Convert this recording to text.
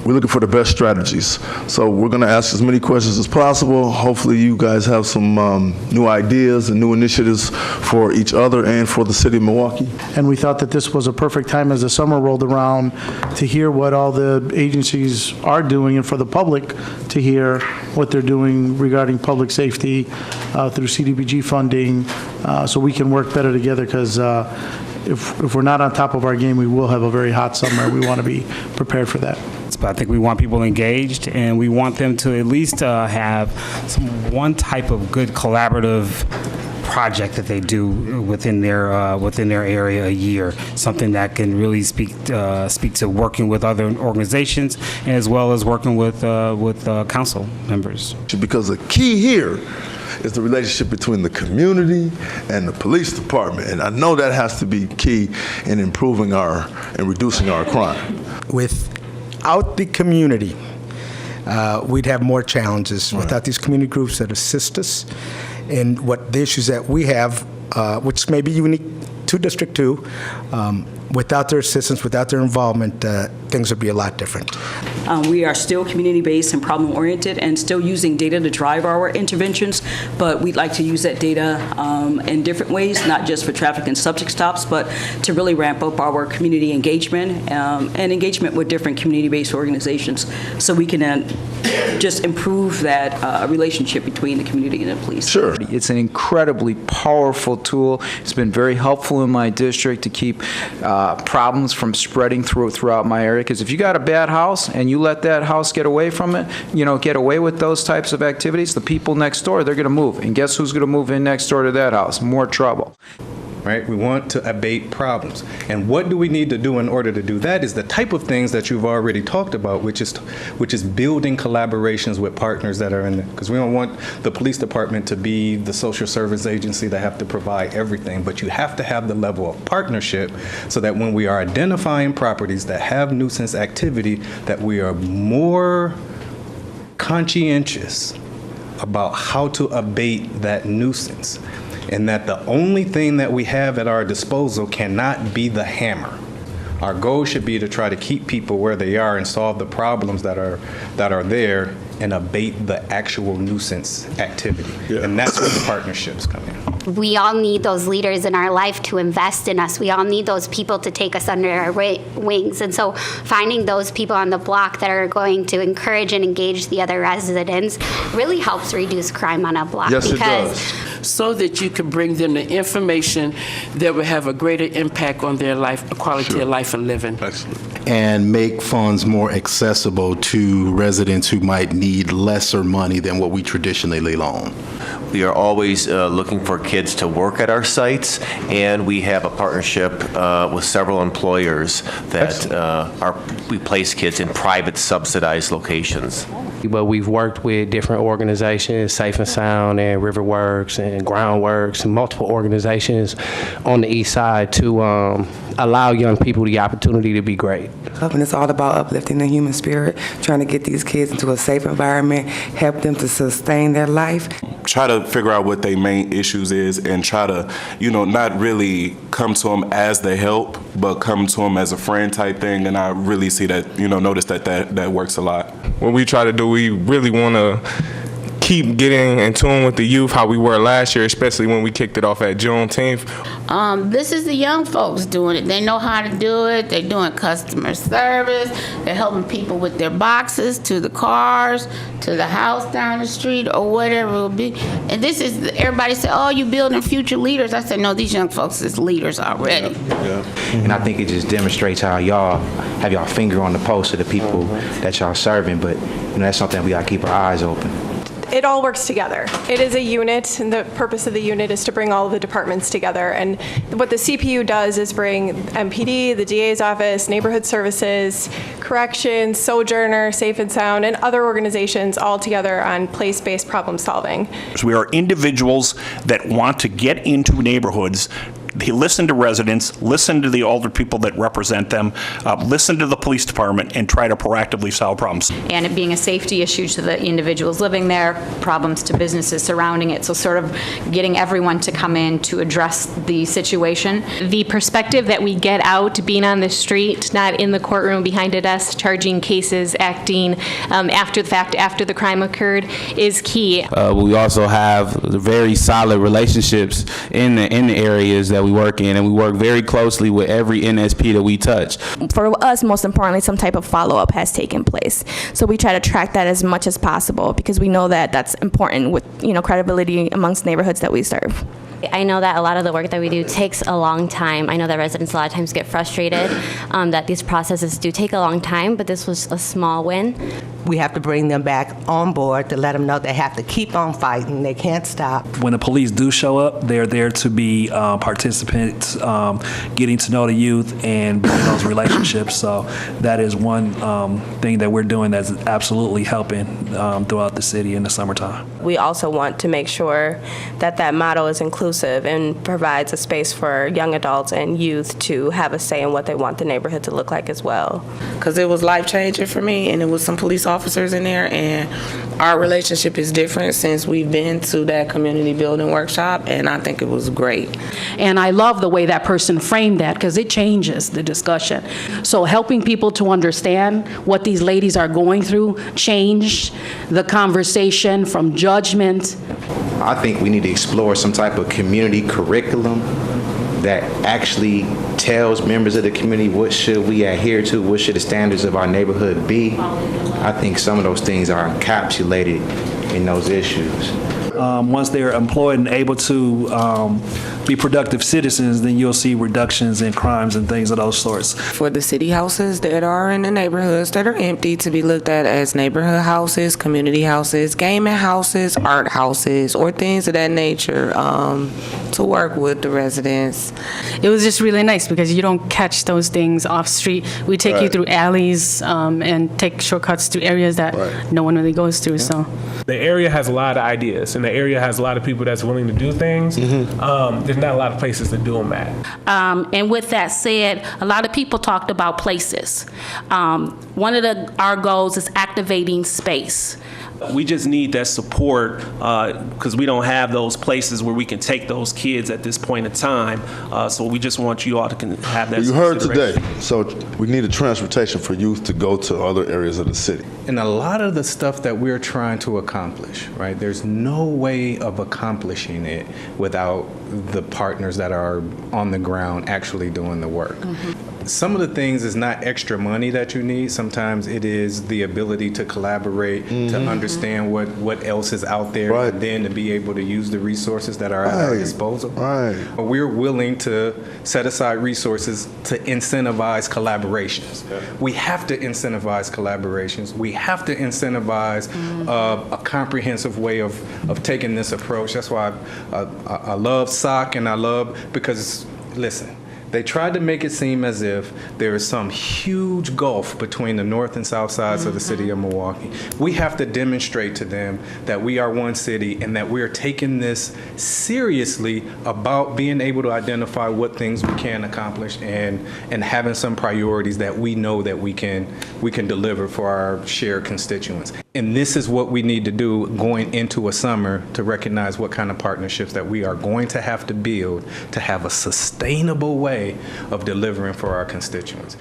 we're looking for the best strategies. So we're going to ask as many questions as possible. Hopefully you guys have some new ideas and new initiatives for each other and for the city of Milwaukee. And we thought that this was a perfect time as the summer rolled around to hear what all the agencies are doing and for the public to hear what they're doing regarding public safety through CDBG funding, so we can work better together, because if we're not on top of our game, we will have a very hot summer. We want to be prepared for that. But I think we want people engaged, and we want them to at least have one type of good collaborative project that they do within their area a year, something that can really speak to working with other organizations, as well as working with council members. Because the key here is the relationship between the community and the police department, and I know that has to be key in improving and reducing our crime. Without the community, we'd have more challenges. Right. Without these community groups that assist us in what the issues that we have, which may be unique to District 2, without their assistance, without their involvement, things would be a lot different. We are still community-based and problem-oriented and still using data to drive our interventions, but we'd like to use that data in different ways, not just for traffic and subject stops, but to really ramp up our community engagement and engagement with different community-based organizations, so we can just improve that relationship between the community and the police. Sure. It's an incredibly powerful tool. It's been very helpful in my district to keep problems from spreading throughout my area, because if you got a bad house and you let that house get away from it, get away with those types of activities, the people next door, they're going to move. And guess who's going to move in next door to that house? More trouble. Right? We want to abate problems. And what do we need to do in order to do that is the type of things that you've already talked about, which is building collaborations with partners that are in it. Because we don't want the police department to be the social service agency that have to provide everything, but you have to have the level of partnership so that when we are identifying properties that have nuisance activity, that we are more conscientious about how to abate that nuisance. And that the only thing that we have at our disposal cannot be the hammer. Our goal should be to try to keep people where they are and solve the problems that are there and abate the actual nuisance activity. Yeah. And that's where the partnerships come in. We all need those leaders in our life to invest in us. We all need those people to take us under our wings. And so finding those people on the block that are going to encourage and engage the other residents really helps reduce crime on a block. Yes, it does. So that you can bring them the information that will have a greater impact on their life, quality of life and living. Excellent. And make funds more accessible to residents who might need lesser money than what we traditionally loan. We are always looking for kids to work at our sites, and we have a partnership with several employers that we place kids in private subsidized locations. But we've worked with different organizations, Safe and Sound and Riverworks and Groundworks and multiple organizations on the east side to allow young people the opportunity to be great. And it's all about uplifting the human spirit, trying to get these kids into a safe environment, help them to sustain their life. Try to figure out what their main issues is and try to, not really come to them as the help, but come to them as a friend type thing. And I really see that, notice that works a lot. What we try to do, we really want to keep getting in tune with the youth, how we were last year, especially when we kicked it off at Juneteenth. This is the young folks doing it. They know how to do it. They're doing customer service. They're helping people with their boxes to the cars, to the house down the street, or whatever it will be. And this is, everybody said, oh, you building future leaders. I said, no, these young folks is leaders already. Yeah. And I think it just demonstrates how y'all have y'all finger on the pulse of the people that y'all serving, but that's something we gotta keep our eyes open. It all works together. It is a unit, and the purpose of the unit is to bring all of the departments together. And what the CPU does is bring MPD, the DA's office, neighborhood services, corrections, Sojourner, Safe and Sound, and other organizations all together on place-based problem solving. So we are individuals that want to get into neighborhoods, They listen to residents, listen to the older people that represent them, listen to the police department, and try to proactively solve problems. And it being a safety issue to the individuals living there, problems to businesses surrounding it, so sort of getting everyone to come in to address the situation. The perspective that we get out, being on the street, not in the courtroom behind a desk, charging cases, acting after the fact, after the crime occurred, is key. We also have very solid relationships in the areas that we work in, and we work very closely with every NSP that we touch. For us, most importantly, some type of follow-up has taken place. So we try to track that as much as possible because we know that that's important with, credibility amongst neighborhoods that we serve. I know that a lot of the work that we do takes a long time. I know that residents a lot of times get frustrated that these processes do take a long time, but this was a small win. We have to bring them back on board to let them know they have to keep on fighting. They can't stop. When the police do show up, they're there to be participants, getting to know the youth and building those relationships. So that is one thing that we're doing that's absolutely helping throughout the city in the summertime. We also want to make sure that that model is inclusive and provides a space for young adults and youth to have a say in what they want the neighborhood to look like as well. Because it was life-changing for me, and it was some police officers in there, and our relationship is different since we've been to that community building workshop, and I think it was great. And I love the way that person framed that because it changes the discussion. So helping people to understand what these ladies are going through changed the conversation from judgment. I think we need to explore some type of community curriculum that actually tells members of the community what should we adhere to, what should the standards of our neighborhood be. I think some of those things are encapsulated in those issues. Once they're employed and able to be productive citizens, then you'll see reductions in crimes and things of those sorts. For the city houses that are in the neighborhoods that are empty to be looked at as neighborhood houses, community houses, gaming houses, art houses, or things of that nature to work with the residents. It was just really nice because you don't catch those things off street. We take you through alleys and take shortcuts to areas that no one really goes through. So the area has a lot of ideas, and the area has a lot of people that's willing to do things. There's not a lot of places to do them at. And with that said, a lot of people talked about places. One of our goals is activating space. We just need that support because we don't have those places where we can take those kids at this point in time. So we just want you all to have that. You heard today, so we need a transportation for youth to go to other areas of the city. And a lot of the stuff that we're trying to accomplish, right, there's no way of accomplishing it without the partners that are on the ground actually doing the work. Some of the things is not extra money that you need. Sometimes it is the ability to collaborate, to understand what else is out there, and then to be able to use the resources that are at our disposal. We're willing to set aside resources to incentivize collaborations. We have to incentivize collaborations. We have to incentivize a comprehensive way of taking this approach. That's why I love SOC, and I love, because, listen, they tried to make it seem as if there is some huge gulf between the north and south sides of the city of Milwaukee. We have to demonstrate to them that we are one city and that we are taking this seriously about being able to identify what things we can accomplish and having some priorities that we know that we can deliver for our shared constituents. And this is what we need to do going into a summer to recognize what kind of partnerships that we are going to have to build to have a sustainable way of delivering for our constituents.